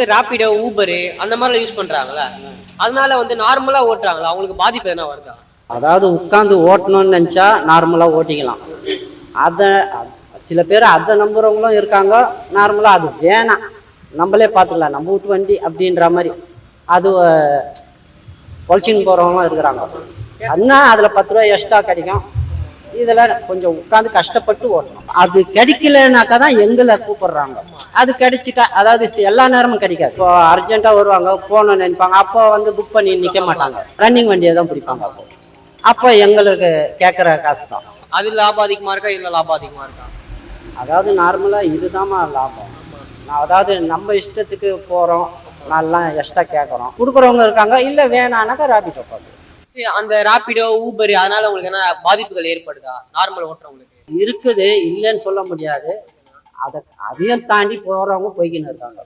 Rapido Uber அந்த மாதிரிலாம் use பண்றாங்களா, அதனால வந்து நார்மலா ஓட்டுறாங்களா, அவங்களுக்கு பாதிப்பு எதனா வருதா? அதாவது உட்காந்து ஓட்டணும்னு நினச்சா நார்மலாக ஓட்டிக்கலாம். அதை சில பேர் அதை நம்புறவங்களும் இருக்காங்க. நார்மலாக அது வேணாம், நம்மளே பார்த்துக்கலாம், நம்ம வீட்டு வண்டி அப்படின்ற மாதிரி அது பொழிச்சின்னு போகிறவங்களும் இருக்கிறாங்க. அதுனா அதில் 10 ரூபா எக்ஸ்ட்ரா கிடைக்கும். இதில் கொஞ்சம் உட்காந்து கஷ்டப்பட்டு ஓட்டணும். அது கிடைக்கலனாக்கா தான் எங்களை கூப்பிடுறாங்க. அது கிடைச்சிட்டா, அதாவது எல்லா நேரமும் கிடைக்காது. இப்போ அர்ஜென்ட்டாக வருவாங்க, போகணும்னு நினைப்பாங்க. அப்போ வந்து புக் பண்ணி நிற்க மாட்டாங்க, ரன்னிங் வண்டியை தான் பிடிப்பாங்க. அப்போ எங்களுக்கு கேட்குற காசு தான். அது லாபம் அதிகமா இருக்கா, இதுல லாபம் அதிகமா இருக்கா? அதாவது நார்மலாக இதுதான் லாபம். அதாவது நம்ம இஷ்டத்துக்கு போகிறோம், நல்லா எக்ஸ்ட்ரா கேட்குறோம், கொடுக்குறவங்க இருக்காங்க. இல்லை வேணானாக்கா ராபிடோ பார்த்து. அந்த ராபிடோ ஊபர் அதனால உங்களுக்கு என்ன பாதிப்புகள் ஏற்படுதா நார்மல் ஓட்டுறவங்களுக்கு? இருக்குது, இல்லைன்னு சொல்ல முடியாது. அதையும் தாண்டி போகிறவங்க போய்கின்னு இருக்காங்க.